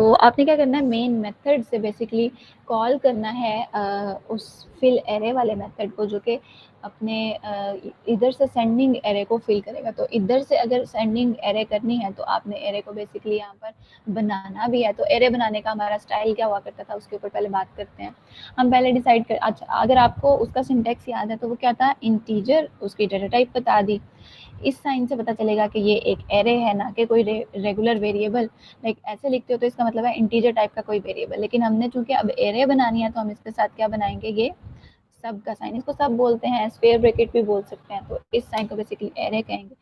तो आपने क्या करना है, मेन मेथड से बेसिकली कॉल करना है उस फिल एरे वाले मेथड को, जो कि अपने इधर से सेंडिंग एरे को फिल करेगा। तो इधर से अगर सेंडिंग एरे करनी है तो आपने एरे को बेसिकली यहाँ पर बनाना भी है। तो एरे बनाने का हमारा स्टाइल क्या हुआ करता था, उसके ऊपर पहले बात करते हैं। हम पहले डिसाइड कर, अच्छा अगर आपको उसका सिंटेक्स याद है तो वो क्या था, इंटीजर, उसकी डेटा टाइप बता दी। इस साइन से पता चलेगा कि ये एक एरे है, ना कि कोई रेगुलर वेरिएबल। लाइक ऐसे लिखते हो तो इसका मतलब है इंटीजर टाइप का कोई वेरिएबल, लेकिन हमने चूंकि अब एरे बनानी है तो हम इसके साथ क्या बनाएंगे, ये सब का साइन, इसको सब बोलते हैं, स्क्वायर ब्रैकेट भी बोल सकते हैं। तो इस साइन को बेसिकली एरे कहेंगे।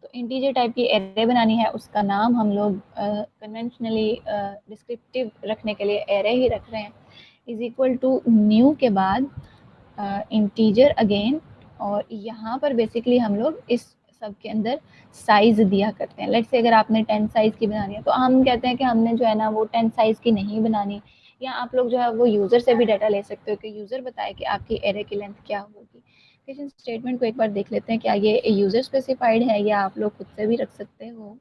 तो इंटीजर टाइप की एरे बनानी है, उसका नाम हम लोग कन्वेंशनली डिस्क्रिप्टिव रखने के लिए एरे ही रख रहे हैं। इज इक्वल टू न्यू के बाद इंटीजर अगेन, और यहाँ पर बेसिकली हम लोग इस सब के अंदर साइज दिया करते हैं। लेट्स से अगर आपने 10 साइज की बनानी है तो हम कहते हैं कि हमने जो है ना वो 10 साइज की नहीं बनानी, या आप लोग जो है वो यूज़र से भी डाटा ले सकते हो कि यूज़र बताए कि आपकी एरे की लेंथ क्या होगी। क्वेश्चन स्टेटमेंट को एक बार देख लेते हैं, क्या ये यूज़र स्पेसिफाइड है या आप लोग खुद से भी रख सकते हो।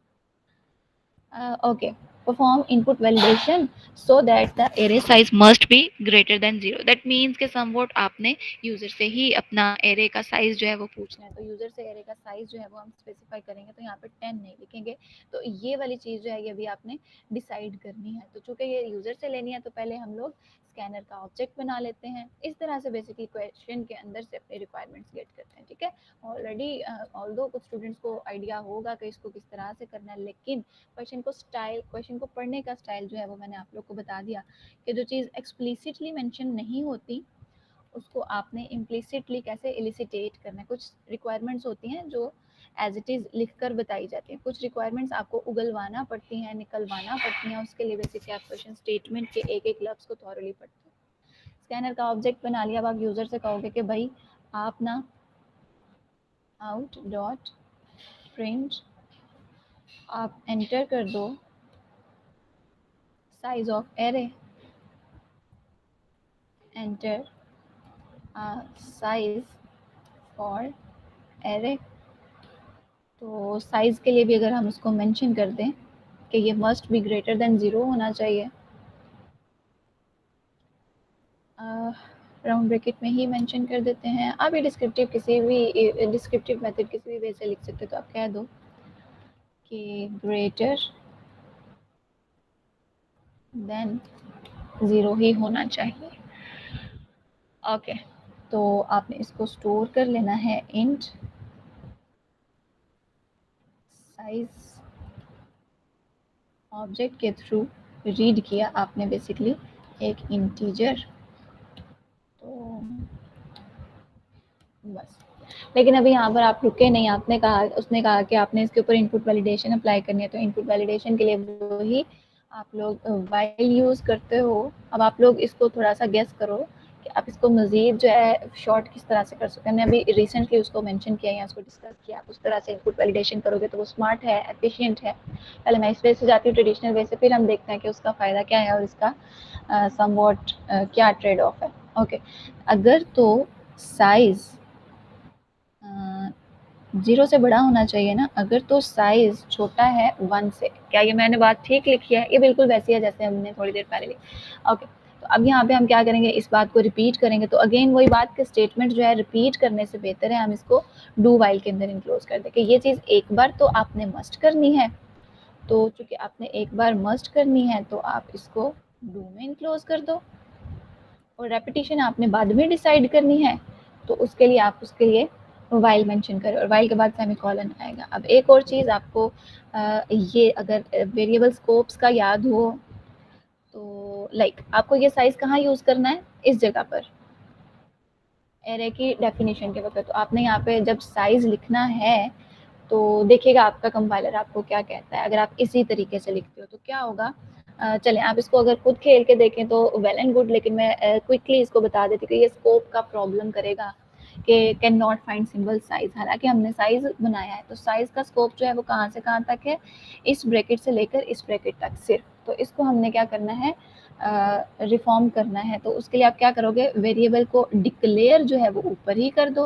Okay, perform input validation so that the array size must be greater than 0. That means कि somewhat आपने यूजर से ही अपना एरे का साइज जो है वो पूछना है। तो यूजर से एरे का साइज जो है वो हम स्पेसिफाई करेंगे, तो यहाँ पे 10 नहीं लिखेंगे। तो ये वाली चीज़ जो है ये भी आपने डिसाइड करनी है। तो चूंकि ये यूजर से लेनी है तो पहले हम लोग स्कैनर का ऑब्जेक्ट बना लेते हैं। इस तरह से बेसिकली क्वेश्चन के अंदर से अपने रिक्वायरमेंट्स गेट करते हैं। ठीक है, ऑलरेडी ऑल्दो कुछ स्टूडेंट्स को आइडिया होगा कि इसको किस तरह से करना है, लेकिन क्वेश्चन को पढ़ने का स्टाइल जो है वो मैंने आप लोग को बता दिया कि जो चीज़ एक्सप्लिसिटली मेंशन नहीं होती उसको आपने इम्प्लिसिटली कैसे एलिसिटेट करना है। कुछ रिक्वायरमेंट्स होती हैं जो एज इट इज़ लिख कर बताई जाती हैं, कुछ रिक्वायरमेंट्स आपको उगलवाना पड़ती हैं, निकलवाना पड़ती हैं। उसके लिए बेसिकली आप क्वेश्चन स्टेटमेंट के एक एक लफ्ज़ को थॉरली पढ़ते हैं। स्कैनर का ऑब्जेक्ट बना लिया, अब आप यूज़र से कहोगे कि भाई आप ना आउट डॉट प्रिंट, आप एंटर कर दो size of array, enter a size for array। तो साइज के लिए भी अगर हम उसको मेंशन कर दें कि ये मस्ट बी ग्रेटर देन 0 होना चाहिए, राउंड ब्रैकेट में ही मेंशन कर देते हैं। आप ये डिस्क्रिप्टिव किसी भी डिस्क्रिप्टिव मेथड किसी भी वे से लिख सकते हो। तो आप कह दो कि ग्रेटर देन 0 ही होना चाहिए। ओके, तो आपने इसको स्टोर कर लेना है इंट साइज ऑब्जेक्ट के थ्रू रीड किया आपने बेसिकली एक इंटीजर। तो बस, लेकिन अभी यहाँ पर आप रुके नहीं, आपने कहा, उसने कहा कि आपने इसके ऊपर इनपुट वैलिडेशन अप्लाई करनी है। तो इनपुट वैलिडेशन के लिए वही आप लोग वाइल यूज़ करते हो। अब आप लोग इसको थोड़ा सा गेस करो कि आप इसको मज़ीद जो है शॉर्ट किस तरह से कर सकते हैं। हमने अभी रिसेंटली उसको मेंशन किया या उसको डिस्कस किया। उस तरह से इनपुट वैलिडेशन करोगे तो वो स्मार्ट है, एफिशिएंट है। पहले मैं इस वे से जाती हूँ ट्रेडिशनल वे से, फिर हम देखते हैं कि उसका फ़ायदा क्या है और इसका समवॉट क्या ट्रेड ऑफ है। ओके, अगर तो साइज़ 0 से बड़ा होना चाहिए ना, अगर तो साइज छोटा है 1 से, क्या ये मैंने बात ठीक लिखी है? ये बिल्कुल वैसी है जैसे हमने थोड़ी देर पहले लिखी। ओके, तो अब यहाँ पे हम क्या करेंगे, इस बात को रिपीट करेंगे। तो अगेन वही बात कि स्टेटमेंट जो है रिपीट करने से बेहतर है हम इसको डू वाइल के अंदर इनक्लोज कर दें कि ये चीज़ एक बार तो आपने मस्ट करनी है। तो चूंकि आपने एक बार मस्ट करनी है तो आप इसको डू में इनक्लोज कर दो, और रेपिटेशन आपने बाद में डिसाइड करनी है तो उसके लिए आप उसके लिए वाइल मेंशन करें, और वाइल के बाद सेमीकोलन आएगा। अब एक और चीज़ आपको ये अगर वेरिएबल स्कोप्स का याद हो तो लाइक आपको ये साइज़ कहाँ यूज़ करना है, इस जगह पर एरे की डेफिनेशन के वक्त। तो आपने यहाँ पे जब साइज़ लिखना है तो देखिएगा आपका कंपाइलर आपको क्या कहता है। अगर आप इसी तरीके से लिखते हो तो क्या होगा, चलें आप इसको अगर खुद खेल के देखें तो वेल एंड गुड, लेकिन मैं क्विकली इसको बता देती हूँ कि ये स्कोप का प्रॉब्लम करेगा कि can not find symbol size. हालांकि हमने साइज बनाया है तो साइज का स्कोप जो है वो कहाँ से कहाँ तक है, इस ब्रैकेट से लेकर इस ब्रैकेट तक सिर्फ। तो इसको हमने क्या करना है, रिफॉर्म करना है। तो उसके लिए आप क्या करोगे, वेरिएबल को डिक्लेयर जो है वो ऊपर ही कर दो,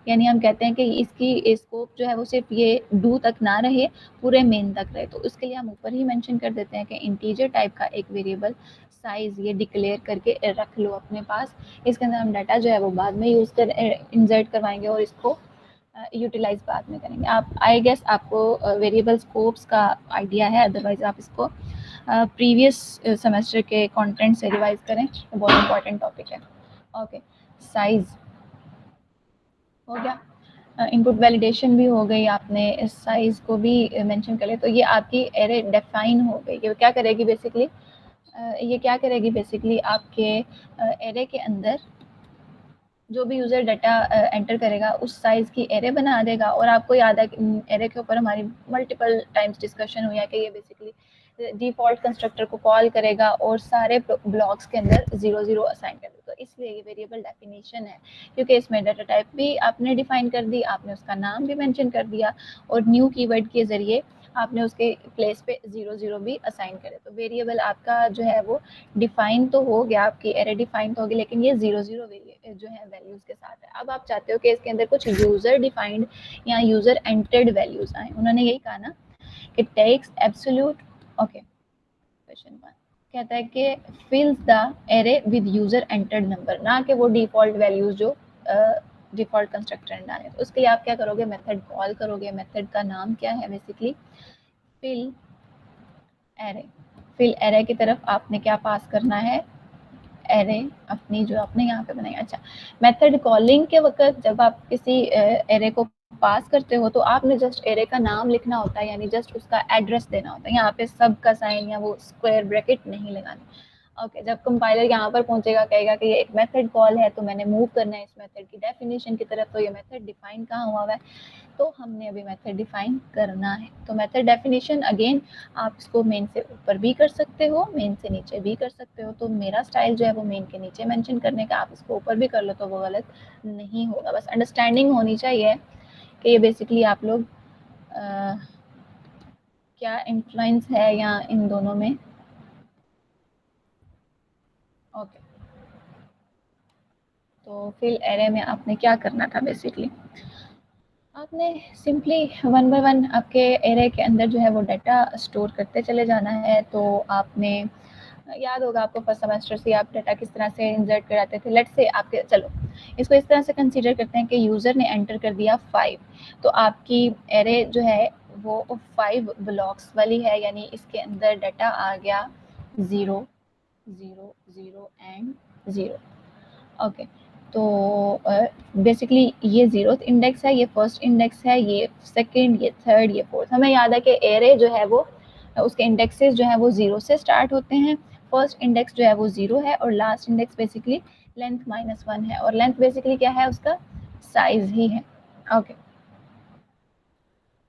यानी हम कहते हैं कि इसकी स्कोप जो है वो सिर्फ ये डू तक ना रहे, पूरे मेन तक रहे। तो उसके लिए हम ऊपर ही मेंशन कर देते हैं कि इंटीजर टाइप का एक वेरिएबल साइज ये डिक्लेयर करके रख लो अपने पास। इसके अंदर हम डाटा जो है वो बाद में यूज़ कर इंसर्ट करवाएंगे और इसको यूटिलाइज बाद में करेंगे। आप आई गेस आपको वेरिएबल स्कोप्स का आइडिया है, अदरवाइज आप इसको प्रीवियस सेमेस्टर के कंटेंट से रिवाइज करें, तो बहुत इंपॉर्टेंट टॉपिक है। ओके, साइज हो गया, इनपुट वैलिडेशन भी हो गई, आपने इस साइज को भी मेंशन कर लिया। तो ये आपकी एरे डिफाइन हो गई। ये क्या करेगी बेसिकली, ये क्या करेगी बेसिकली आपके एरे के अंदर जो भी यूज़र डाटा एंटर करेगा उस साइज़ की एरे बना देगा। और आपको याद है कि एरे के ऊपर हमारी मल्टीपल टाइम्स डिस्कशन हुई है कि ये बेसिकली डिफ़ॉल्ट कंस्ट्रक्टर को कॉल करेगा और सारे ब्लॉक्स के अंदर 0 असाइन कर देगा। तो इसलिए ये वेरिएबल डेफिनेशन है, क्योंकि इसमें डाटा टाइप भी आपने डिफाइन कर दी, आपने उसका नाम भी मेंशन कर दिया और न्यू कीवर्ड के ज़रिए आपने उसके प्लेस पे 0 भी असाइन करे। तो वेरिएबल आपका जो है वो डिफाइन तो हो गया, आपकी एरे डिफाइन तो होगी, लेकिन ये 0 जो है वैल्यूज के साथ है। अब आप चाहते हो कि इसके अंदर कुछ यूजर डिफाइंड या यूजर एंटर्ड वैल्यूज आए। उन्होंने यही कहा ना कि टेक्स एब्सोल्यूट। ओके, क्वेश्चन 1 कहता है कि फिल्स the array with user entered number, ना कि वो डिफॉल्ट वैल्यूज जो डिफॉल्ट कंस्ट्रक्टर ने डाले। तो उसके लिए आप क्या करोगे, मेथड कॉल करोगे। मेथड का नाम क्या है basically, fill array. Fill array की तरफ आपने क्या पास करना है, एरे अपनी जो आपने यहाँ पे बनाई। अच्छा, मेथड कॉलिंग के वक्त जब आप किसी एरे को पास करते हो तो आपने जस्ट एरे का नाम लिखना होता है, यानी जस्ट उसका एड्रेस देना होता है। यहाँ पे सब का साइन या वो स्क्वायर ब्रैकेट नहीं लगाने। ओके, जब कंपाइलर यहाँ पर पहुंचेगा, कहेगा कि ये एक मेथड कॉल है तो मैंने मूव करना है इस मेथड की डेफिनेशन की तरफ, तो ये मेथड डिफाइन कहाँ हुआ है, तो हमने अभी मेथड डिफाइन करना है। तो मेथड डेफिनेशन अगेन आप इसको मेन से ऊपर भी कर सकते हो, मेन से नीचे भी कर सकते हो। तो मेरा स्टाइल जो है वो मेन के नीचे मेंशन करने का, आप इसको ऊपर भी कर लो तो वो गलत नहीं होगा। बस अंडरस्टैंडिंग होनी चाहिए कि ये बेसिकली आप लोग क्या इन्फ्लुएंस है या इन दोनों में। ओके, तो फिल एरे में आपने क्या करना था बेसिकली, आपने सिंपली वन बाय वन आपके एरे के अंदर जो है वो डाटा स्टोर करते चले जाना है। तो आपने याद होगा आपको फर्स्ट सेमेस्टर से आप डाटा किस तरह से इंसर्ट कराते थे। लेट्स से आपके, चलो इसको इस तरह से कंसीडर करते हैं कि यूज़र ने एंटर कर दिया 5, तो आपकी एरे जो है वो 5 ब्लॉक्स वाली है, यानी इसके अंदर डाटा आ गया 0 0 0 एंड 0। ओके, तो बेसिकली ये 0th इंडेक्स है, ये फर्स्ट इंडेक्स है, ये सेकंड, ये थर्ड, ये फोर्थ। हमें याद है कि एरे जो है वो उसके इंडेक्सेस जो है वो 0 से स्टार्ट होते हैं। फर्स्ट इंडेक्स जो है वो 0 है और लास्ट इंडेक्स बेसिकली लेंथ -1 है, और लेंथ बेसिकली क्या है, उसका साइज ही है। ओके,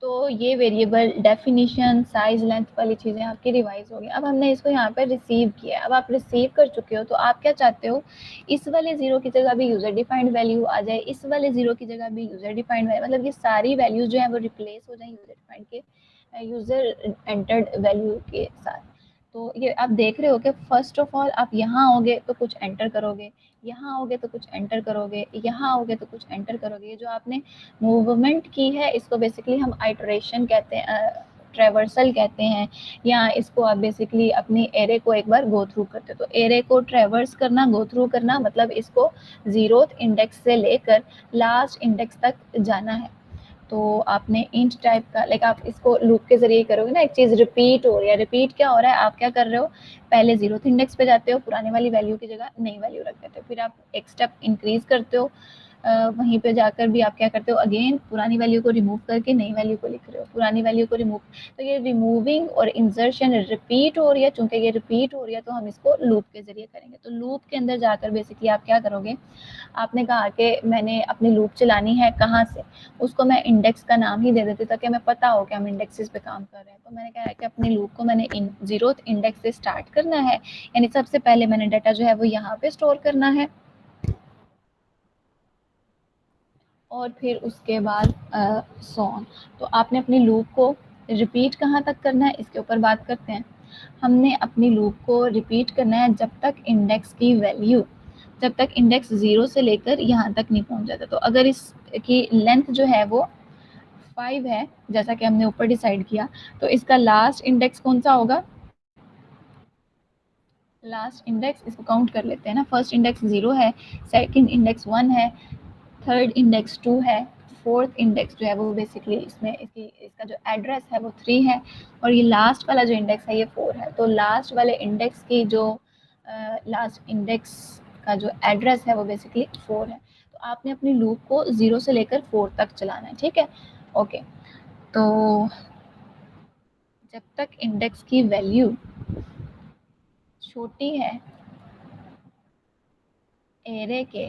तो ये वेरिएबल डेफिनेशन साइज लेंथ वाली चीज़ें आपकी रिवाइज हो गई। अब हमने इसको यहाँ पर रिसीव किया है। अब आप रिसीव कर चुके हो तो आप क्या चाहते हो, इस वाले 0 की जगह भी यूज़र डिफाइंड वैल्यू आ जाए, इस वाले 0 की जगह भी यूज़र डिफाइंड वैल्यू, मतलब ये सारी वैल्यूज जो है वो रिप्लेस हो जाए यूज़र डिफाइंड के यूज़र एंटर्ड वैल्यू के साथ। तो ये आप देख रहे हो कि फर्स्ट ऑफ ऑल आप यहाँ आओगे तो कुछ एंटर करोगे, यहाँ आओगे तो कुछ एंटर करोगे, यहाँ आओगे तो कुछ एंटर करोगे। ये जो आपने मूवमेंट की है इसको बेसिकली हम आइटरेशन कहते हैं, ट्रेवर्सल कहते हैं, या इसको आप बेसिकली अपनी एरे को एक बार गो थ्रू करते हो। तो एरे को ट्रेवर्स करना, गो थ्रू करना, मतलब इसको 0th इंडेक्स से लेकर लास्ट इंडेक्स तक जाना है। तो आपने इंट टाइप का, लाइक आप इसको लूप के जरिए करोगे ना, एक चीज़ रिपीट हो रही है। रिपीट क्या हो रहा है, आप क्या कर रहे हो, पहले 0th इंडेक्स पे जाते हो, पुराने वाली वैल्यू की जगह नई वैल्यू रख देते हो, फिर आप एक स्टेप इंक्रीज करते हो, वहीं पे जाकर भी आप क्या करते हो, अगेन पुरानी वैल्यू को रिमूव करके नई वैल्यू को लिख रहे हो, पुरानी वैल्यू को रिमूव। तो ये रिमूविंग और इंसर्शन रिपीट हो रही है। चूंकि ये रिपीट हो रही है तो हम इसको लूप के जरिए करेंगे। तो लूप के अंदर जाकर बेसिकली आप क्या करोगे, आपने कहा कि मैंने अपनी लूप चलानी है कहाँ से, उसको मैं इंडेक्स का नाम ही दे देती ताकि हमें पता हो कि हम इंडेक्सेस पे काम कर रहे हैं। तो मैंने कहा कि अपनी लूप को मैंने 0th इंडेक्स से स्टार्ट करना है, यानी सबसे पहले मैंने डाटा जो है वो यहाँ पे स्टोर करना है, और फिर उसके बाद सो ऑन। तो आपने अपनी लूप को रिपीट कहाँ तक करना है, इसके ऊपर बात करते हैं। हमने अपनी लूप को रिपीट करना है जब तक इंडेक्स की वैल्यू जब तक इंडेक्स 0 से लेकर यहाँ तक नहीं पहुँच जाता। तो अगर इसकी लेंथ जो है वो 5 है, जैसा कि हमने ऊपर डिसाइड किया, तो इसका लास्ट इंडेक्स कौन सा होगा? लास्ट इंडेक्स इसको काउंट कर लेते हैं ना। फर्स्ट इंडेक्स 0 है, सेकंड इंडेक्स 1 है, थर्ड इंडेक्स 2 है, फोर्थ इंडेक्स जो है वो बेसिकली इसमें इसका जो एड्रेस है वो 3 है, और ये लास्ट वाला जो इंडेक्स है ये 4 है। तो लास्ट वाले इंडेक्स की जो लास्ट इंडेक्स का जो एड्रेस है वो बेसिकली 4 है। तो आपने अपनी लूप को 0 से लेकर 4 तक चलाना है, ठीक है। ओके, तो जब तक इंडेक्स की वैल्यू छोटी है एरे के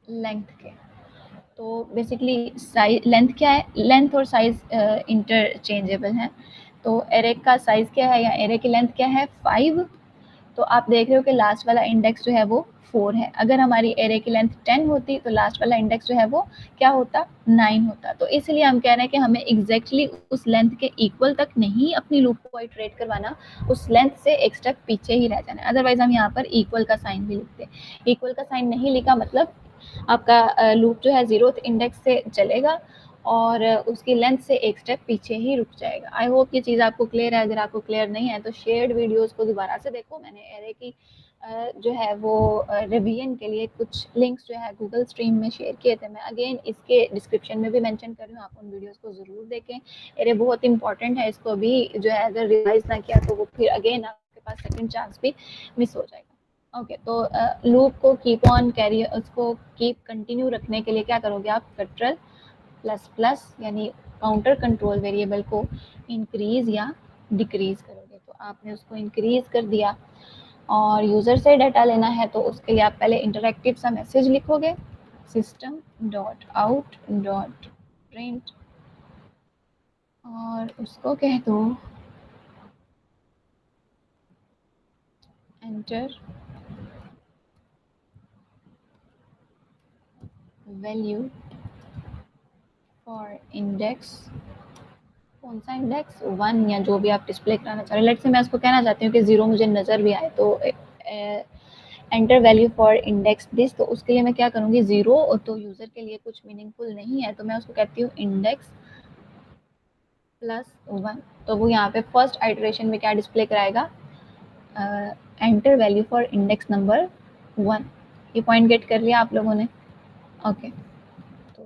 लेंथ के, तो बेसिकली साइज लेंथ क्या है, लेंथ और साइज इंटरचेंजेबल है। तो एरे का साइज क्या है या एरे की लेंथ क्या है? 5। तो आप देख रहे हो कि लास्ट वाला इंडेक्स जो है वो 4 है। अगर हमारी एरे की लेंथ 10 होती तो लास्ट वाला इंडेक्स जो है वो क्या होता? 9 होता। तो इसलिए हम कह रहे हैं कि हमें एग्जैक्टली उस लेंथ के इक्वल तक नहीं अपनी लूप को इटरेट करवाना, उस लेंथ से एक स्टेप पीछे ही रह जाना है। अदरवाइज हम यहाँ पर इक्वल का साइन भी लिखते हैं। इक्वल का साइन नहीं लिखा मतलब आपका लूप जो है 0th इंडेक्स से चलेगा और उसकी लेंथ से एक स्टेप पीछे ही रुक जाएगा। आई होप ये चीज़ आपको क्लियर है। अगर आपको क्लियर नहीं है तो शेयर्ड वीडियोस को दोबारा से देखो। मैंने एरे की जो है वो रिवीजन के लिए कुछ लिंक्स जो है गूगल स्ट्रीम में शेयर किए थे। मैं अगेन इसके डिस्क्रिप्शन में भी मेंशन कर रही हूँ, आप उन वीडियोस को ज़रूर देखें। एरे बहुत इंपॉर्टेंट है, इसको भी जो है अगर रिवाइज ना किया तो वो फिर अगेन आपके पास सेकंड चांस भी मिस हो जाएगा। ओके, तो लूप को कीप ऑन कैरी, उसको कीप कंटिन्यू रखने के लिए क्या करोगे आप? कंट्रोल प्लस प्लस यानी काउंटर कंट्रोल वेरिएबल को इंक्रीज या डिक्रीज करोगे। तो आपने उसको इंक्रीज कर दिया और यूज़र से डाटा लेना है तो उसके लिए आप पहले इंटरैक्टिव सा मैसेज लिखोगे, system dot out dot print, और उसको कह दो एंटर वैल्यू फॉर इंडेक्स, कौन सा इंडेक्स? 1 या जो भी आप डिस्प्ले कराना चाह रहे हैं। लेट्स से मैं उसको कहना चाहती हूँ कि 0 मुझे नज़र भी आए, तो enter value for index this. तो उसके लिए मैं क्या करूँगी? 0 तो यूज़र के लिए कुछ मीनिंगफुल नहीं है, तो मैं उसको कहती हूँ इंडेक्स प्लस 1। तो वो यहाँ पे फर्स्ट आइटरेशन में क्या डिस्प्ले कराएगा? Enter value for index number 1। ये पॉइंट गेट कर लिया आप लोगों ने? ओके, तो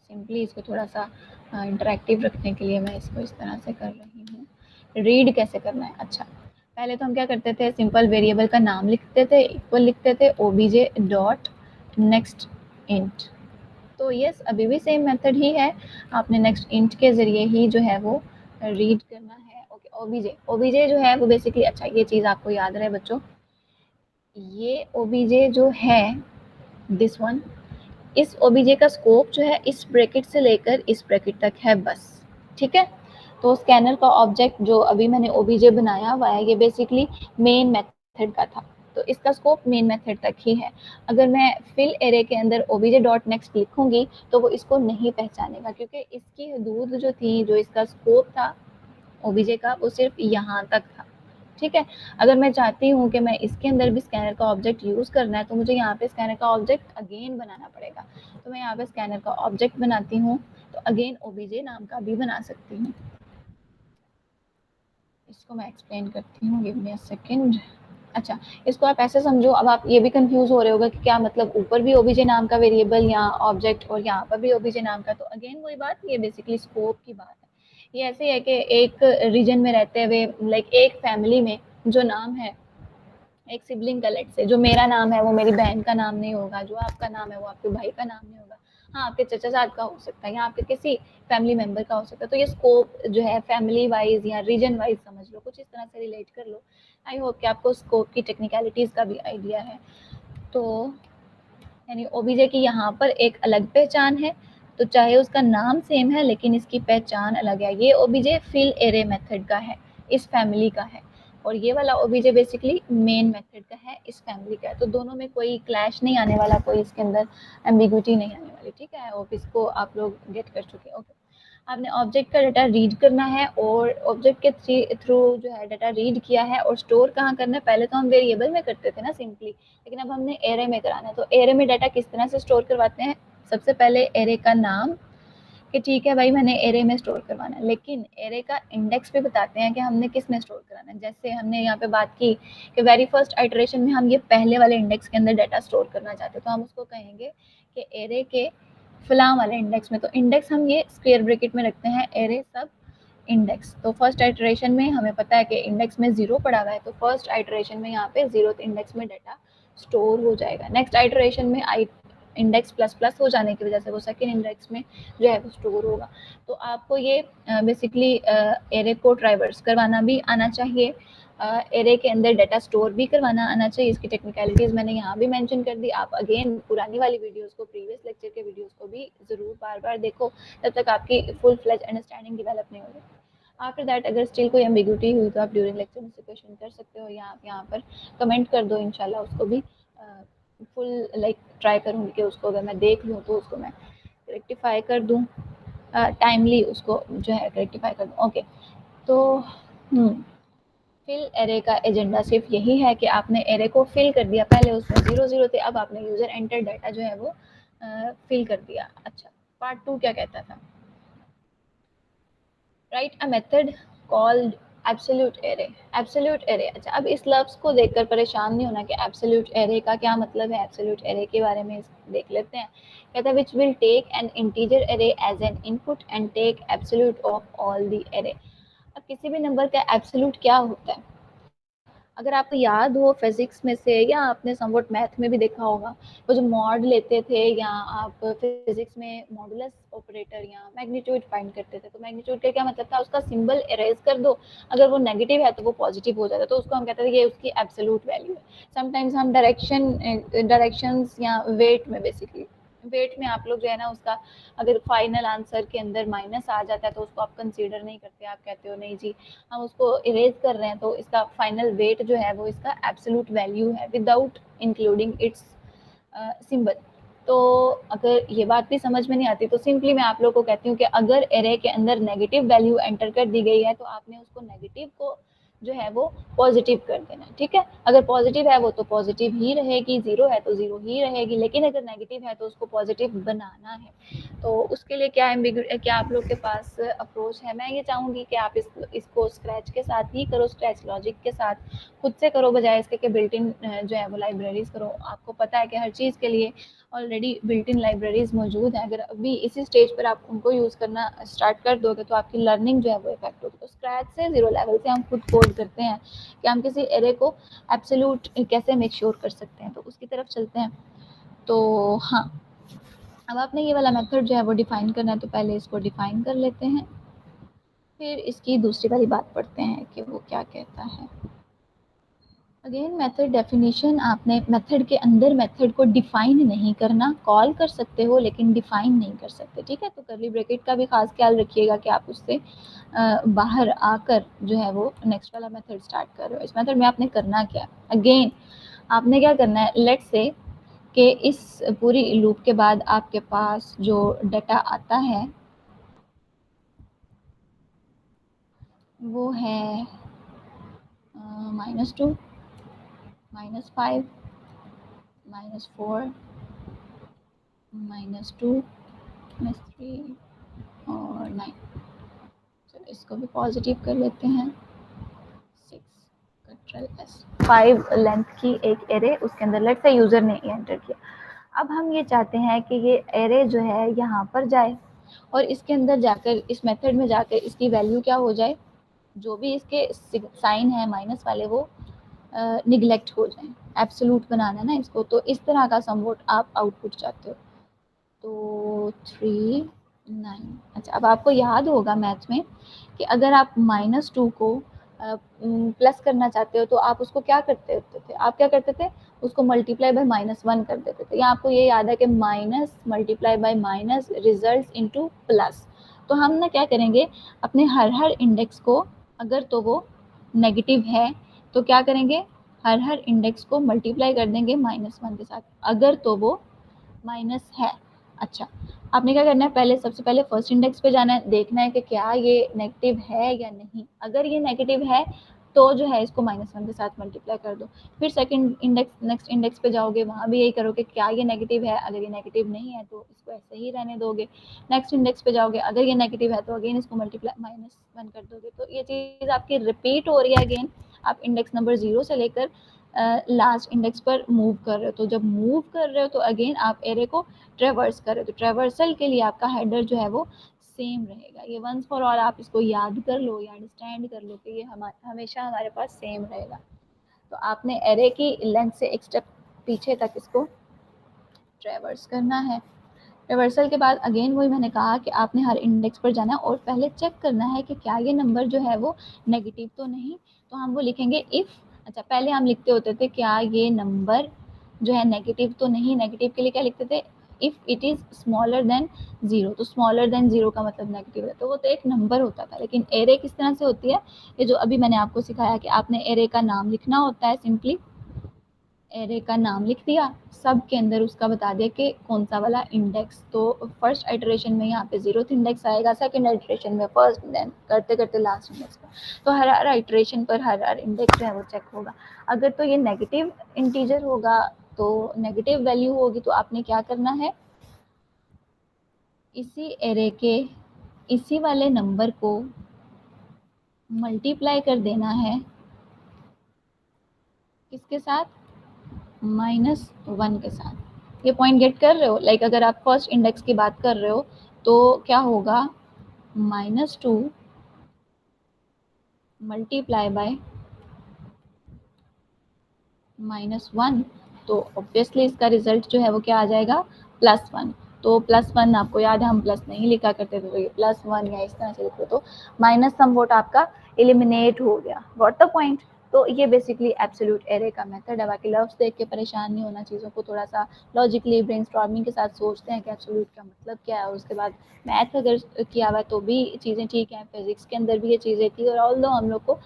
सिंपली इसको थोड़ा सा इंटरेक्टिव रखने के लिए मैं इसको इस तरह से कर रही हूँ। रीड कैसे करना है? अच्छा, पहले तो हम क्या करते थे? सिंपल वेरिएबल का नाम लिखते थे, इक्वल लिखते थे obj डॉट नेक्स्ट इंट। तो यस, अभी भी सेम मेथड ही है, आपने नेक्स्ट इंट के ज़रिए ही जो है वो रीड करना है। ओके, obj जो है वो बेसिकली, अच्छा ये चीज़ आपको याद रहे बच्चों, ये obj जो है दिस वन, इस obj का स्कोप जो है इस ब्रैकेट से लेकर इस ब्रैकेट तक है बस, ठीक है। तो स्कैनर का ऑब्जेक्ट जो अभी मैंने obj बनाया हुआ है ये बेसिकली मेन मेथड का था, तो इसका स्कोप मेन मेथड तक ही है। अगर मैं फिल एरे के अंदर obj डॉट नेक्स्ट लिखूंगी तो वो इसको नहीं पहचानेगा, क्योंकि इसकी हदूद जो थी, जो इसका स्कोप था obj का, वो सिर्फ यहाँ तक था, ठीक है। अगर मैं चाहती हूँ कि मैं इसके अंदर भी स्कैनर का ऑब्जेक्ट यूज़ करना है तो मुझे यहाँ पे स्कैनर का ऑब्जेक्ट अगेन बनाना पड़ेगा। तो मैं यहाँ पे स्कैनर का ऑब्जेक्ट बनाती हूँ, तो अगेन obj नाम का भी बना सकती हूँ। इसको मैं एक्सप्लेन करती हूँ, गिव मी अ सेकंड। अच्छा, इसको आप ऐसे समझो, अब आप ये भी कंफ्यूज हो रहे होगा कि क्या मतलब ऊपर भी obj नाम का वेरिएबल या ऑब्जेक्ट और यहाँ पर भी obj नाम का। तो अगेन वही बात, ये बेसिकली स्कोप की बात है। ये ऐसे है कि एक रीजन में रहते हुए, लाइक एक फैमिली में जो नाम है एक सिबलिंग का, लेट से जो मेरा नाम है वो मेरी बहन का नाम नहीं होगा, जो आपका नाम है वो आपके भाई का नाम नहीं होगा। हाँ, आपके चचा साहब का हो सकता है या आपके किसी फैमिली मेंबर का हो सकता है। तो ये स्कोप जो है फैमिली वाइज या रीजन वाइज समझ लो, कुछ इस तरह से रिलेट कर लो। आई होप कि आपको स्कोप की टेक्निकलिटीज़ का भी आइडिया है। तो यानी ओबीजे की यहाँ पर एक अलग पहचान है, तो चाहे उसका नाम सेम है लेकिन इसकी पहचान अलग है। ये ओबीजे फिल एरे मेथड का है, इस फैमिली का है, और ये वाला ओबीजे बेसिकली मेन मेथड का है, इस फैमिली का है। तो दोनों में कोई क्लैश नहीं आने वाला, कोई इसके अंदर एम्बिग्विटी नहीं आने वाली, ठीक है। होप इसको आप लोग गेट कर चुके। ओके, आपने ऑब्जेक्ट का डाटा रीड करना है और ऑब्जेक्ट के थ्रू जो है डाटा रीड किया है और स्टोर कहाँ करना है। पहले तो हम वेरिएबल में करते थे ना सिंपली, लेकिन अब हमने एरे में कराना है। तो एरे में डाटा किस तरह से स्टोर करवाते हैं, सबसे पहले एरे का नाम, कि ठीक है भाई मैंने एरे में स्टोर करवाना है, लेकिन एरे का इंडेक्स भी बताते हैं कि हमने किस में स्टोर कराना है। जैसे हमने यहाँ पे बात की कि वेरी फर्स्ट आइटरेशन में हम ये पहले वाले इंडेक्स के अंदर डाटा स्टोर करना चाहते हैं, तो हम उसको कहेंगे कि एरे के फलां वाले इंडेक्स में। तो इंडेक्स हम ये स्क्वायर ब्रैकेट में रखते हैं, एरे सब इंडेक्स। तो फर्स्ट आइटरेशन में हमें पता है कि इंडेक्स में 0 पड़ा हुआ है, तो फर्स्ट आइटरेशन में यहाँ पे 0th इंडेक्स में डाटा स्टोर हो जाएगा। नेक्स्ट आइटरेशन में इंडेक्स प्लस प्लस हो जाने की वजह से वो सेकेंड इंडेक्स में जो है वो स्टोर होगा। तो आपको ये बेसिकली एरे को ट्राइवर्स करवाना भी आना चाहिए, एरे के अंदर डाटा स्टोर भी करवाना आना चाहिए। इसकी टेक्निकलिटीज़ मैंने यहाँ भी मेंशन कर दी। आप अगेन पुरानी वाली वीडियोस को, प्रीवियस लेक्चर के वीडियोस को भी ज़रूर बार बार देखो, तब तक आपकी फुल फ्लेज अंडरस्टैंडिंग डेवलप नहीं होगी। आफ्टर दैट अगर स्टिल कोई एम्बिग्यूटी हुई तो आप ड्यूरिंग लेक्चर मुझसे क्वेश्चन कर सकते हो, या आप यहाँ पर कमेंट कर दो, इंशाल्लाह उसको भी फुल लाइक ट्राई करूँगी कि उसको अगर मैं देख लूँ तो उसको मैं रेक्टिफाई कर दूँ, टाइमली उसको जो है रेक्टिफाई कर दूँ। ओके, तो फिल एरे का एजेंडा सिर्फ यही है कि आपने एरे को फिल कर दिया। पहले उसमें 0 0 थे, अब आपने यूजर एंटर डाटा जो है वो फिल कर दिया। अच्छा, पार्ट 2 क्या कहता था, right a method called absolute array. Absolute array, अच्छा अब इस लफ्ज़ को देखकर परेशान नहीं होना कि एब्सोल्यूट एरे का क्या मतलब है। एब्सोल्यूट एरे के बारे में देख लेते हैं। कहता है which will take an integer array as an input and take absolute of all the array. अब किसी भी नंबर का एब्सोल्यूट क्या होता है, अगर आपको याद हो फिजिक्स में से, या आपने समवट मैथ में भी देखा होगा, वो जो मॉड लेते थे, या आप फिजिक्स में मॉडुलस ऑपरेटर या मैग्नीट्यूड फाइंड करते थे, तो मैग्नीट्यूड का क्या मतलब था, उसका सिंबल इरेज कर दो, अगर वो नेगेटिव है तो वो पॉजिटिव हो जाता है, तो उसको हम कहते थे ये उसकी एब्सोल्यूट वैल्यू है। समटाइम्स हम डायरेक्शंस या वेट में, बेसिकली वेट में आप लोग जो है ना, उसका अगर फाइनल आंसर के अंदर माइनस आ जाता है तो उसको आप कंसीडर नहीं करते, आप कहते हो नहीं जी हम उसको इरेज कर रहे हैं, तो इसका फाइनल वेट जो है वो इसका एब्सोल्यूट वैल्यू है विदाउट इंक्लूडिंग इट्स सिंबल। तो अगर ये बात भी समझ में नहीं आती तो सिंपली मैं आप लोग को कहती हूँ कि अगर एरे के अंदर नेगेटिव वैल्यू एंटर कर दी गई है तो आपने उसको नेगेटिव को जो है वो पॉजिटिव कर देना, ठीक है। अगर पॉजिटिव है वो तो पॉजिटिव ही रहेगी, जीरो है तो जीरो ही रहेगी, लेकिन अगर नेगेटिव है तो उसको पॉजिटिव बनाना है। तो उसके लिए क्या आप लोग के पास अप्रोच है, मैं ये चाहूँगी कि आप इसको स्क्रैच के साथ ही करो, स्क्रैच लॉजिक के साथ खुद से करो, बजाय इसके कि बिल्ट इन जो है वो लाइब्रेरीज करो। आपको पता है कि हर चीज़ के लिए ऑलरेडी बिल्ट इन लाइब्रेरीज मौजूद हैं, अगर अभी इसी स्टेज पर आप उनको यूज़ करना स्टार्ट कर दोगे तो आपकी लर्निंग जो है वो इफेक्ट होगी। तो स्क्रैच से जीरो लेवल से हम खुद कोड करते हैं कि हम किसी एरे को एब्सोल्यूट कैसे मेक श्योर कर सकते हैं, तो उसकी तरफ चलते हैं। तो हाँ, अब आपने ये वाला मेथड जो है वो डिफाइन करना है, तो पहले इसको डिफाइन कर लेते हैं, फिर इसकी दूसरी वाली बात पढ़ते हैं कि वो क्या कहता है। अगेन मेथड डेफिनेशन, आपने मेथड के अंदर मेथड को डिफाइन नहीं करना, कॉल कर सकते हो लेकिन डिफाइन नहीं कर सकते, ठीक है। तो कर्ली ब्रैकेट का भी खास ख्याल रखिएगा कि आप उससे बाहर आकर जो है वो नेक्स्ट वाला मेथड स्टार्ट कर रहे हो। इस मेथड में आपने करना क्या, अगेन आपने क्या करना है, लेट्स से कि इस पूरी लूप के बाद आपके पास जो डाटा आता है वो है -2, -5, -4, -2, -3 और 9। चलो इसको भी पॉजिटिव कर लेते हैं। 6 Ctrl+S, 5 लेंथ की एक एरे, उसके अंदर लेट्स से यूज़र ने एंटर किया। अब हम ये चाहते हैं कि ये एरे जो है यहाँ पर जाए और इसके अंदर जाकर, इस मेथड में जाकर इसकी वैल्यू क्या हो जाए, जो भी इसके साइन है माइनस वाले वो निगलेक्ट हो जाए, एब्सोल्यूट बनाना ना इसको। तो इस तरह का समवोट आप आउटपुट चाहते हो। तो 3 9, अच्छा अब आपको याद होगा मैथ में कि अगर आप -2 को प्लस करना चाहते हो तो आप उसको क्या करते थे, आप क्या करते थे, उसको मल्टीप्लाई बाय -1 कर देते थे, या आपको ये याद है कि minus multiply by minus result into plus. तो हम ना क्या करेंगे, अपने हर इंडेक्स को, अगर तो वो नेगेटिव है तो क्या करेंगे, हर इंडेक्स को मल्टीप्लाई कर देंगे -1 के साथ, अगर तो वो माइनस है। अच्छा, आपने क्या करना है, पहले सबसे पहले फर्स्ट इंडेक्स पे जाना है, देखना है कि क्या ये नेगेटिव है या नहीं। अगर ये नेगेटिव है तो जो है इसको -1 के साथ मल्टीप्लाई कर दो। फिर सेकंड इंडेक्स, नेक्स्ट इंडेक्स पे जाओगे, वहाँ भी यही करोगे, क्या ये नेगेटिव है। अगर ये नेगेटिव नहीं है तो इसको ऐसे ही रहने दोगे। नेक्स्ट इंडेक्स पे जाओगे, अगर ये नेगेटिव है तो अगेन इसको मल्टीप्लाई -1 कर दोगे। तो ये चीज़ आपकी रिपीट हो रही है अगेन। आप इंडेक्स नंबर 0 से लेकर लास्ट इंडेक्स पर मूव कर रहे हो। तो जब मूव कर रहे हो तो अगेन आप एरे को ट्रेवर्स कर रहे हो। तो ट्रेवर्सल के लिए आपका हेडर जो है वो सेम रहेगा। ये वंस फॉर ऑल आप इसको याद कर लो या अंडरस्टैंड कर लो कि ये हमेशा हमारे पास सेम रहेगा। तो आपने एरे की लेंथ से एक स्टेप पीछे तक इसको ट्रेवर्स करना है। ट्रेवर्सल के बाद अगेन वही मैंने कहा कि आपने हर इंडेक्स पर जाना है और पहले चेक करना है कि क्या ये नंबर जो है वो नेगेटिव तो नहीं। तो हम वो लिखेंगे इफ़, अच्छा पहले हम लिखते होते थे क्या ये नंबर जो है नेगेटिव तो नहीं। नेगेटिव के लिए क्या लिखते थे, if it is smaller than 0। तो स्मॉलर देन 0 का मतलब नेगेटिव है, तो वो तो एक नंबर होता था। लेकिन एरे किस तरह से होती है, ये जो अभी मैंने आपको सिखाया कि आपने एरे का नाम लिखना होता है। सिंपली एरे का नाम लिख दिया, सब के अंदर उसका बता दिया कि कौन सा वाला इंडेक्स। तो फर्स्ट आइटरेशन में यहाँ पे 0th इंडेक्स आएगा, सेकंड आइटरेशन में फर्स्ट, देन करते करते लास्ट इंडेक्स पर। तो हर हर आइटरेशन पर हर हर इंडेक्स जो है वो चेक होगा। अगर तो ये नेगेटिव इंटीजर होगा, तो नेगेटिव वैल्यू होगी, तो आपने क्या करना है, इसी एरे के इसी वाले नंबर को मल्टीप्लाई कर देना है किसके साथ, -1 के साथ। ये पॉइंट गेट कर रहे हो। लाइक अगर आप फर्स्ट इंडेक्स की बात कर रहे हो तो क्या होगा, -2 मल्टीप्लाई बाय -1। तो ऑब्वियसली इसका रिजल्ट जो है वो क्या आ जाएगा, +1। तो +1 आपको याद है हम प्लस नहीं लिखा करते थे, तो ये +1 या इस तरह से लिखो तो माइनस सम वोट आपका एलिमिनेट हो गया। What the point. तो ये बेसिकली एब्सोल्यूट एरे का मेथड है। बाकी लफ्स देख के परेशान नहीं होना, चीज़ों को थोड़ा सा लॉजिकली ब्रेनस्टॉर्मिंग के साथ सोचते हैं कि एब्सोल्यूट का मतलब क्या है। और उसके बाद मैथ अगर किया हुआ है तो भी चीज़ें ठीक हैं। फिजिक्स के अंदर भी ये चीज़ें थी, और ऑल्दो हम लोग को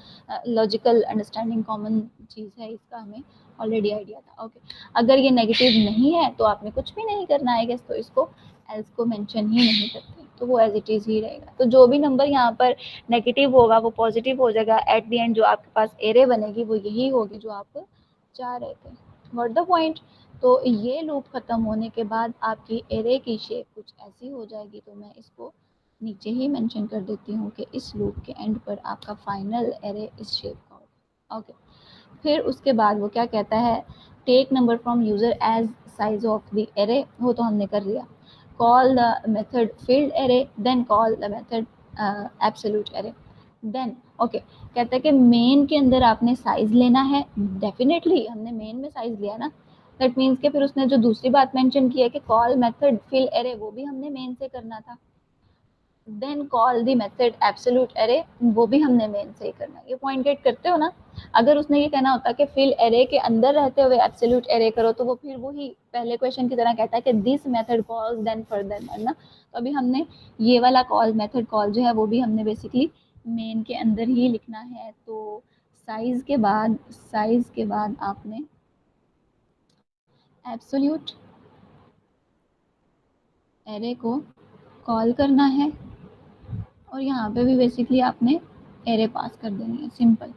लॉजिकल अंडरस्टैंडिंग कॉमन चीज़ है, इसका हमें ऑलरेडी आइडिया था। ओके, अगर ये नेगेटिव नहीं है तो आपने कुछ भी नहीं करना है गेस, तो इसको एल्स को मेंशन ही नहीं करते, तो वो एज इट इज़ ही रहेगा। तो जो भी नंबर यहाँ पर नेगेटिव होगा वो पॉजिटिव हो जाएगा। एट द एंड जो आपके पास एरे बनेगी वो यही होगी जो आप चाह रहे थे। What the point. तो ये लूप खत्म होने के बाद आपकी एरे की शेप कुछ ऐसी हो जाएगी। तो मैं इसको नीचे ही मेंशन कर देती हूँ कि इस लूप के एंड पर आपका फाइनल एरे इस शेप का होगा। ओके, फिर उसके बाद वो क्या कहता है, take number from user as size of the array, वो तो हमने कर लिया। Call the method field array, then call the method absolute array. Then okay, कहता है कि मेन के अंदर आपने साइज लेना है। डेफिनेटली हमने मेन में साइज लिया ना, दैट मीन्स के फिर उसने जो दूसरी बात मेंशन की है कि कॉल मेथड फिल एरे, वो भी हमने मेन से करना था। Then call the method absolute array, वो भी हमने मेन से ही करना है। ये पॉइंट गेट करते हो ना। अगर उसने ये कहना होता कि फिल एरे के अंदर रहते हुए एब्सोल्यूट एरे करो, तो वो फिर वही पहले क्वेश्चन की तरह कहता है कि this method calls then further ना। तो अभी हमने ये वाला कॉल, मेथड कॉल जो है वो भी हमने बेसिकली मेन के अंदर ही लिखना है। तो साइज के बाद आपने एब्सोल्यूट एरे को कॉल करना है, और यहाँ पे भी बेसिकली आपने एरे पास कर देनी है, सिंपल।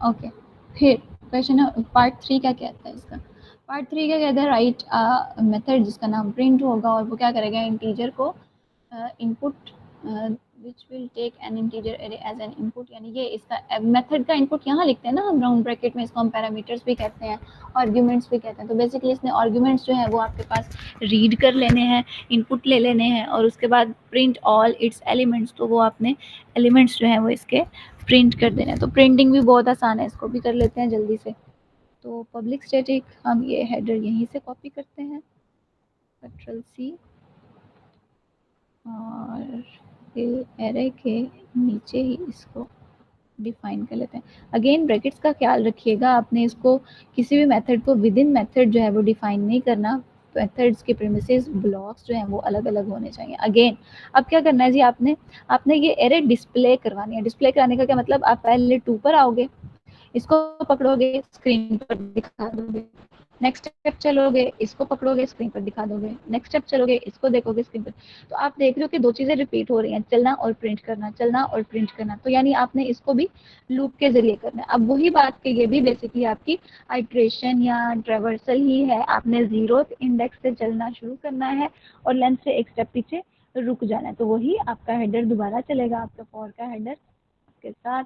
ओके, फिर क्वेश्चन पार्ट 3 क्या कहता है इसका। पार्ट 3 क्या कहता है, राइट मेथड जिसका नाम प्रिंट होगा, और वो क्या करेगा, इंटीजर को input which will take an integer array as an input. यानी ये इसका मेथड का इनपुट यहाँ लिखते हैं ना हम राउंड ब्रैकेट में, इसको हम पैरामीटर्स भी कहते हैं, आर्ग्यूमेंट्स भी कहते हैं। तो बेसिकली इसने आर्ग्यूमेंट्स जो है वो आपके पास रीड कर लेने हैं, इनपुट ले लेने हैं, और उसके बाद प्रिंट ऑल इट्स एलिमेंट्स। तो वो आपने एलिमेंट्स जो है वो इसके प्रिंट कर देना है। तो प्रिंटिंग भी बहुत आसान है, इसको भी कर लेते हैं जल्दी से। तो पब्लिक स्टैटिक, हम ये हेडर यहीं से कॉपी करते हैं, Ctrl+C, और एरे के नीचे ही इसको डिफाइन कर लेते हैं। अगेन ब्रैकेट्स का ख्याल रखिएगा, आपने इसको किसी भी मेथड को विद इन मेथड जो है वो डिफाइन नहीं करना। मेथड्स के प्रीमिसेस ब्लॉक्स जो हैं वो अलग अलग होने चाहिए। अगेन अब क्या करना है जी, आपने ये एरे डिस्प्ले करवानी है। डिस्प्ले कराने का क्या मतलब, आप पहले 2 पर आओगे, इसको पकड़ोगे स्क्रीन पर दिखा दोगे, नेक्स्ट स्टेप चलोगे इसको पकड़ोगे स्क्रीन पर दिखा दोगे, नेक्स्ट स्टेप चलोगे इसको देखोगे स्क्रीन पर। तो आप देख रहे हो कि दो चीजें रिपीट हो रही हैं, चलना और प्रिंट करना, चलना और प्रिंट करना। तो यानी आपने इसको भी लूप के जरिए करना है। अब वही बात कि ये भी बेसिकली आपकी आइट्रेशन या ट्रेवर्सल ही है। आपने 0th इंडेक्स से चलना शुरू करना है और लेंथ से एक स्टेप पीछे रुक जाना है। तो वही आपका हेडर दोबारा चलेगा, आपका फॉर का हेडर के साथ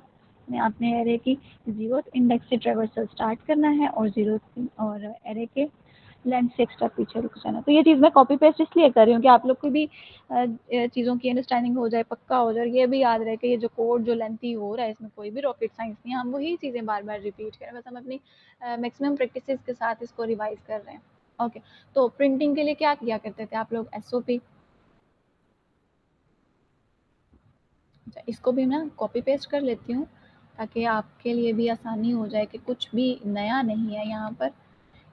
में आपने एरे की 0th इंडेक्स से ट्रेवर्सल स्टार्ट करना है और 0th और एरे के लेंथ से एक स्टेप पीछे रुक जाना। तो ये चीज़ मैं कॉपी पेस्ट इसलिए कर रही हूँ कि आप लोग को भी चीज़ों की अंडरस्टैंडिंग हो जाए, पक्का हो जाए, और ये भी याद रहे कि ये जो कोड जो लेंथी हो रहा है इसमें कोई भी रॉकेट साइंस नहीं है, हम वही चीज़ें बार बार रिपीट करें, बस हम अपनी मैक्सिमम प्रैक्टिसेस के साथ इसको रिवाइज कर रहे हैं। ओके, तो प्रिंटिंग के लिए क्या किया करते थे आप लोग, SOP। इसको भी मैं कॉपी पेस्ट कर लेती हूँ ताकि आपके लिए भी आसानी हो जाए कि कुछ भी नया नहीं है यहाँ पर।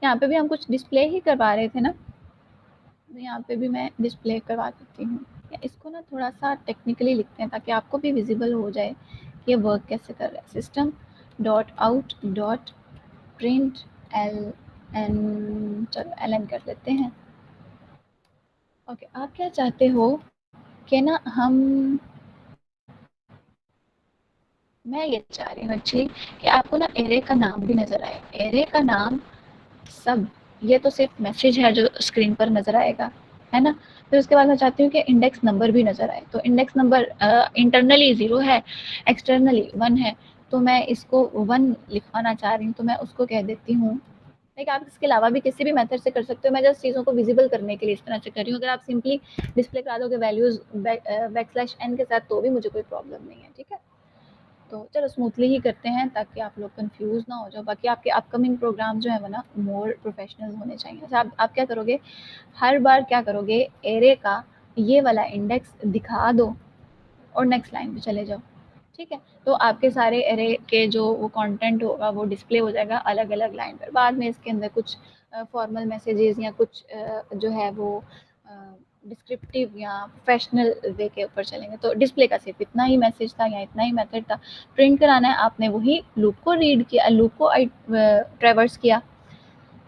यहाँ पे भी हम कुछ डिस्प्ले ही करवा रहे थे ना, तो यहाँ पे भी मैं डिस्प्ले करवा देती हूँ। इसको ना थोड़ा सा टेक्निकली लिखते हैं ताकि आपको भी विजिबल हो जाए कि ये वर्क कैसे कर रहा है। System dot out dot print L N, चलो LN कर लेते हैं। ओके, आप क्या चाहते हो कि ना हम, मैं ये चाह रही हूँ एक्चुअली कि आपको ना एरे का नाम भी नज़र आए। एरे का नाम सब, ये तो सिर्फ मैसेज है जो स्क्रीन पर नज़र आएगा, है ना। फिर उसके बाद मैं चाहती हूँ कि इंडेक्स नंबर भी नज़र आए। तो इंडेक्स नंबर इंटरनली 0 है, एक्सटर्नली 1 है, तो मैं इसको 1 लिखवाना चाह रही हूँ, तो मैं उसको कह देती हूँ। लाइक आप इसके अलावा भी किसी भी मेथड से कर सकते हो, मैं जस्ट चीज़ों को विजिबल करने के लिए इस तरह से कर रही हूँ। अगर आप सिंपली डिस्प्ले करा दोगे वैल्यूज़ बैकस्लैश n के साथ तो भी मुझे कोई प्रॉब्लम नहीं है, ठीक है। तो चलो स्मूथली ही करते हैं ताकि आप लोग कंफ्यूज ना हो जाओ। बाकी आपके अपकमिंग प्रोग्राम जो है वो ना मोर प्रोफेशनल होने चाहिए। अच्छा, आप क्या करोगे, हर बार क्या करोगे, एरे का ये वाला इंडेक्स दिखा दो और नेक्स्ट लाइन पे चले जाओ, ठीक है। तो आपके सारे एरे के जो वो कंटेंट होगा वो डिस्प्ले हो जाएगा अलग अलग लाइन पर। बाद में इसके अंदर कुछ फॉर्मल मैसेजेस या कुछ जो है वो डिस्क्रिप्टिव या प्रोफेशनल वे के ऊपर चलेंगे। तो डिस्प्ले का सिर्फ इतना ही मैसेज था या इतना ही मेथड था। प्रिंट कराना है, आपने वही लूप को रीड किया, लूप को ट्रेवर्स किया,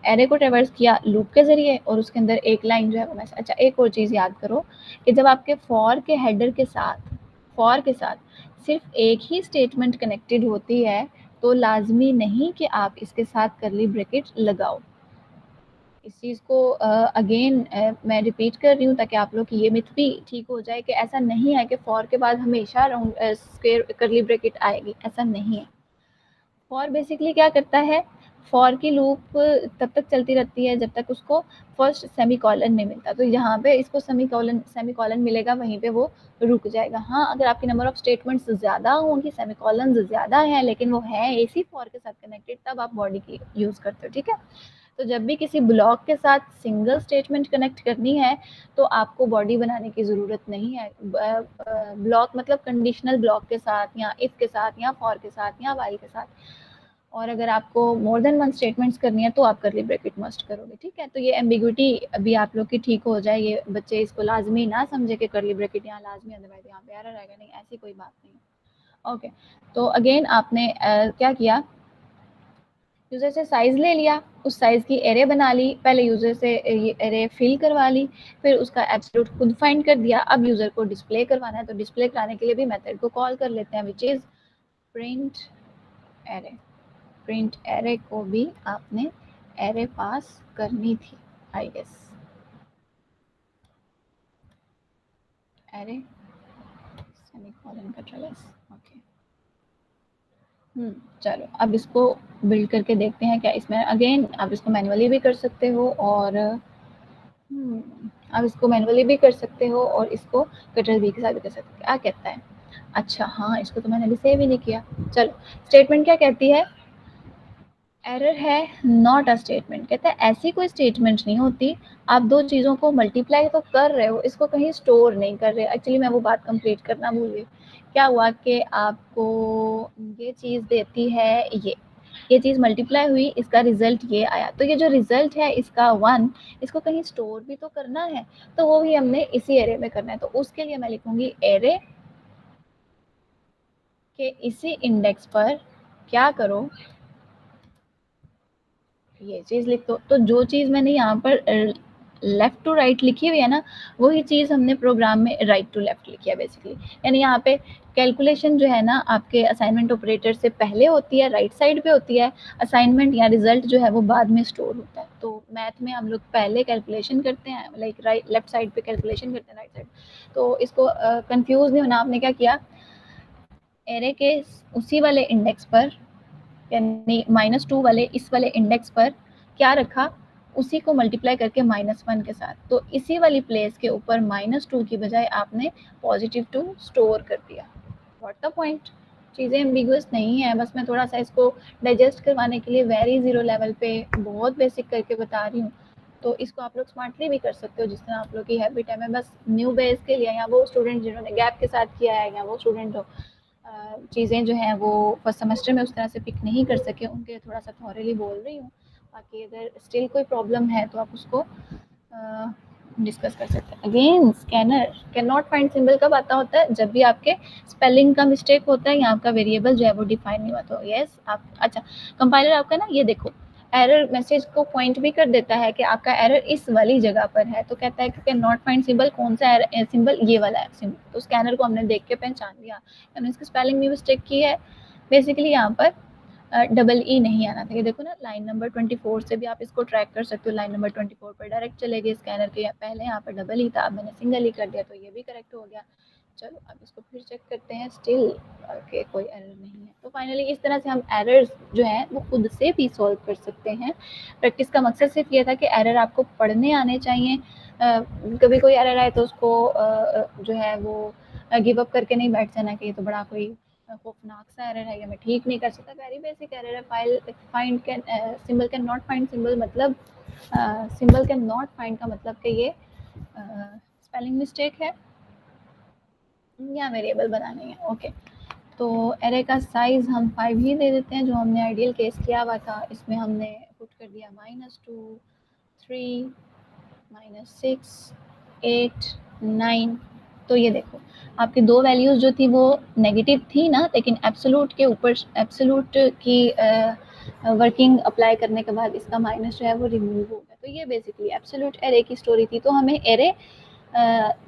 एरे को ट्रेवर्स किया लूप के ज़रिए, और उसके अंदर एक लाइन जो है वो मैसेज। अच्छा, एक और चीज़ याद करो कि जब आपके फॉर के हेडर के साथ, फॉर के साथ सिर्फ एक ही स्टेटमेंट कनेक्टेड होती है तो लाजमी नहीं कि आप इसके साथ करली ब्रैकेट लगाओ। इस चीज़ को अगेन मैं रिपीट कर रही हूँ ताकि आप लोग की ये मिथ भी ठीक हो जाए कि ऐसा नहीं है कि फॉर के बाद हमेशा राउंड स्क्वायर करली ब्रैकेट आएगी, ऐसा नहीं है। फॉर बेसिकली क्या करता है, फॉर की लूप तब तक चलती रहती है जब तक उसको फर्स्ट सेमीकोलन नहीं मिलता। तो यहाँ पे इसको सेमीकोलन मिलेगा, वहीं पे वो रुक जाएगा। हाँ, अगर आपकी नंबर ऑफ स्टेटमेंट्स ज़्यादा होंगी, सेमीकोलन ज़्यादा है लेकिन वो है इसी फॉर के साथ कनेक्टेड, तब आप बॉडी की यूज़ करते हो, ठीक है। तो जब भी किसी ब्लॉक के साथ सिंगल स्टेटमेंट कनेक्ट करनी है तो आपको बॉडी बनाने की ज़रूरत नहीं है। ब्लॉक मतलब कंडीशनल ब्लॉक के साथ या इफ़ के साथ या फॉर के साथ या वाइल के साथ। और अगर आपको मोर देन 1 स्टेटमेंट्स करनी है तो आप करली ब्रैकेट मस्ट करोगे, ठीक है। तो ये एम्बिग्विटी अभी आप लोग की ठीक हो जाए, ये बच्चे इसको लाजमी ना समझे कि करली ब्रैकेट यहाँ लाजमी, अदरवाइज यहाँ पे एरर आएगा, नहीं, ऐसी कोई बात नहीं है। ओके, तो अगेन आपने क्या किया, यूज़र से साइज़ ले लिया, उस साइज़ की एरे बना ली, पहले यूज़र से ये एरे फिल करवा ली, फिर उसका एब्सोल्यूट खुद फाइंड कर दिया। अब यूज़र को डिस्प्ले करवाना है, तो डिस्प्ले कराने के लिए भी मेथड को कॉल कर लेते हैं, which is print array. Print array को भी आपने एरे पास करनी थी, आई गेस। एरे सेमीकोलन का ट्रेवर्स, ओके। चलो अब इसको बिल्ड करके देखते हैं क्या इसमें। अगेन आप इसको मैनुअली भी कर सकते हो और आप इसको मैनुअली भी कर सकते हो और इसको कंट्रोल V के साथ भी कर सकते हो। क्या कहता है, अच्छा हाँ, इसको तो मैंने अभी सेव ही नहीं किया। चलो, स्टेटमेंट क्या कहती है, एरर है नॉट अ स्टेटमेंट। कहता है ऐसी कोई स्टेटमेंट नहीं होती, आप दो चीज़ों को मल्टीप्लाई तो कर रहे हो, इसको कहीं स्टोर नहीं कर रहे। एक्चुअली मैं वो बात कंप्लीट करना भूल गई। क्या हुआ कि आपको ये चीज़ देती है, ये चीज़ मल्टीप्लाई हुई, इसका रिजल्ट ये आया, तो ये जो रिजल्ट है इसका 1, इसको कहीं स्टोर भी तो करना है, तो वो भी हमने इसी एरे में करना है। तो उसके लिए मैं लिखूंगी एरे के इसी इंडेक्स पर क्या करो, ये चीज़ लिख दो। तो जो चीज़ मैंने यहाँ पर लेफ़्ट टू राइट लिखी हुई है ना, वही चीज़ हमने प्रोग्राम में राइट टू लेफ़्ट लिखी है बेसिकली। यानी यहाँ पे कैलकुलेशन जो है ना आपके असाइनमेंट ऑपरेटर से पहले होती है, राइट साइड पे होती है, असाइनमेंट या रिज़ल्ट जो है वो बाद में स्टोर होता है। तो मैथ में हम लोग पहले कैलकुलेशन करते हैं, लाइक राइट लेफ़्ट साइड पे कैलकुलेशन करते हैं, राइट साइड। तो इसको कन्फ्यूज़ नहीं होना, आपने क्या किया, एरे के उसी वाले इंडेक्स पर, यानी -2 वाले इस वाले इंडेक्स पर क्या रखा, उसी को मल्टीप्लाई करके -1 के साथ। तो इसी वाली प्लेस के ऊपर -2 की बजाय आपने +2 स्टोर कर दिया। What the point? चीज़ें एम्बिगुअस नहीं है, बस मैं थोड़ा-सा इसको डाइजेस्ट करवाने के लिए वेरी ज़ीरो लेवल पे बहुत बेसिक करके बता रही हूँ। तो इसको आप लोग स्मार्टली भी कर सकते हो जिस तरह आप लोग की हैबिट है। मैं बस न्यू बेस के लिए, या वो स्टूडेंट जिन्होंने गैप के साथ किया है, या वो स्टूडेंट हो चीज़ें जो हैं वो फर्स्ट सेमेस्टर में उस तरह से पिक नहीं कर सके, उनके लिए थोड़ा सा थॉरली बोल रही हूँ। बाकी अगर स्टिल कोई प्रॉब्लम है तो आप उसको डिस्कस कर सकते हैं। Again scanner can not find symbol कब आता होता है, जब भी आपके स्पेलिंग का मिस्टेक होता है या आपका वेरिएबल जो है वो डिफाइन नहीं हुआ। तो यस आप, अच्छा कंपाइलर आपका ना ये देखो एरर मैसेज को पॉइंट भी कर देता है कि आपका एरर इस वाली जगह पर है। तो कहता है कि कैन नॉट फाइंड सिंबल, कौन सा सिंबल, ये वाला है सिंबल। तो स्कैनर को हमने देख के पहचान लिया, हमने इसकी स्पेलिंग में मिस्टेक की है। बेसिकली यहाँ पर डबल ई नहीं आना था। ये देखो ना लाइन नंबर 24 से भी आप इसको ट्रैक कर सकते हो। लाइन नंबर 24 पर डायरेक्ट चले गए स्कैनर के, पहले यहाँ पर डबल ई था, अब मैंने सिंगल ई कर दिया, तो ये भी करेक्ट हो गया। चलो अब इसको फिर चेक करते हैं, स्टिल के कोई एरर नहीं है। तो फाइनली इस तरह से हम एरर्स जो हैं वो खुद से भी सॉल्व कर सकते हैं। प्रैक्टिस का मकसद सिर्फ ये था कि एरर आपको पढ़ने आने चाहिए। कभी कोई एरर आए तो उसको जो है वो गिव अप करके नहीं बैठ जाना कि ये तो बड़ा कोई खौफनाक सा एरर है या मैं ठीक नहीं कर सकता। वेरी बेसिक एरर है। Find can symbol can not find symbol मतलब सिंबल कैन नॉट फाइंड का मतलब कि ये स्पेलिंग मिस्टेक है या वेरिएबल बनानी है। ओके, तो एरे का साइज़ हम 5 ही दे देते हैं, जो हमने आइडियल केस किया हुआ था। इसमें हमने पुट कर दिया -2, 3, -6, 8, 9। तो ये देखो आपकी दो वैल्यूज़ जो थी वो नेगेटिव थी ना, लेकिन एब्सोल्यूट के ऊपर एब्सोल्यूट की वर्किंग अप्लाई करने के बाद इसका माइनस जो है वो रिमूव हो गया। तो ये बेसिकली एब्सोल्यूट एरे की स्टोरी थी। तो हमें एरे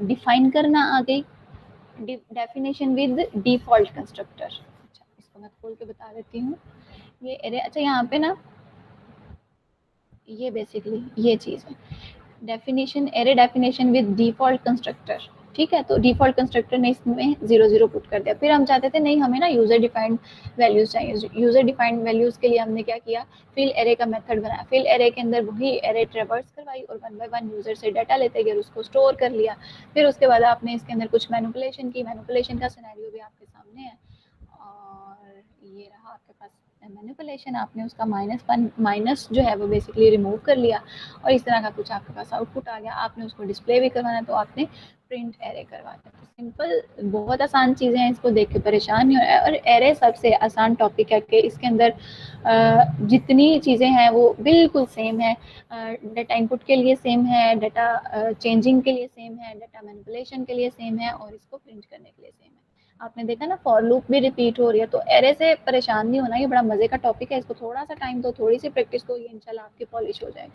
डिफाइन करना आ गई, डेफिनेशन विद डिफ़ॉल्ट कंस्ट्रक्टर। अच्छा इसको मैं खोल के बता देती हूँ। ये एरे, अच्छा यहाँ पे ना ये बेसिकली ये चीज़ है, definition array definition with default constructor. ठीक है, तो डिफ़ॉल्ट कंस्ट्रक्टर ने इसमें 0 पुट कर दिया। फिर हम चाहते थे नहीं हमें ना यूज़र डिफाइंड वैल्यूज़ चाहिए। यूज़र डिफाइंड वैल्यूज़ के लिए हमने क्या किया, फिल एरे का मेथड बनाया। फिल एरे के अंदर वही एरे ट्रेवर्स करवाई और 1 बाय 1 यूज़र से डाटा लेते गए, उसको स्टोर कर लिया। फिर उसके बाद आपने इसके अंदर कुछ मैनिपुलेशन की, मैनिपुलेशन का सिनेरियो भी आपके सामने है। और ये रहा आपके पास मैनिपुलेशन, आपने उसका माइनस जो है वो बेसिकली रिमूव कर लिया और इस तरह का कुछ आपके पास आउटपुट आ गया। आपने उसको डिस्प्ले भी करवाना तो आपने प्रिंट एरे करवा दिया। तो सिंपल, बहुत आसान चीज़ें हैं, इसको देख के परेशान नहीं हो रहा है। और एरे सबसे आसान टॉपिक है कि इसके अंदर जितनी चीज़ें हैं वो बिल्कुल सेम है। डाटा इनपुट के लिए सेम है, डाटा चेंजिंग के लिए सेम है, डाटा मैनिपुलेशन के लिए सेम है और इसको प्रिंट करने के लिए सेम है। आपने देखा ना फॉर लूप भी रिपीट हो रही है। तो एरे से परेशान नहीं होना, ये बड़ा मज़े का टॉपिक है। इसको थोड़ा सा टाइम दो, थोड़ी सी प्रैक्टिस को, ये इंशाल्लाह आपकी पॉलिश हो जाएगी।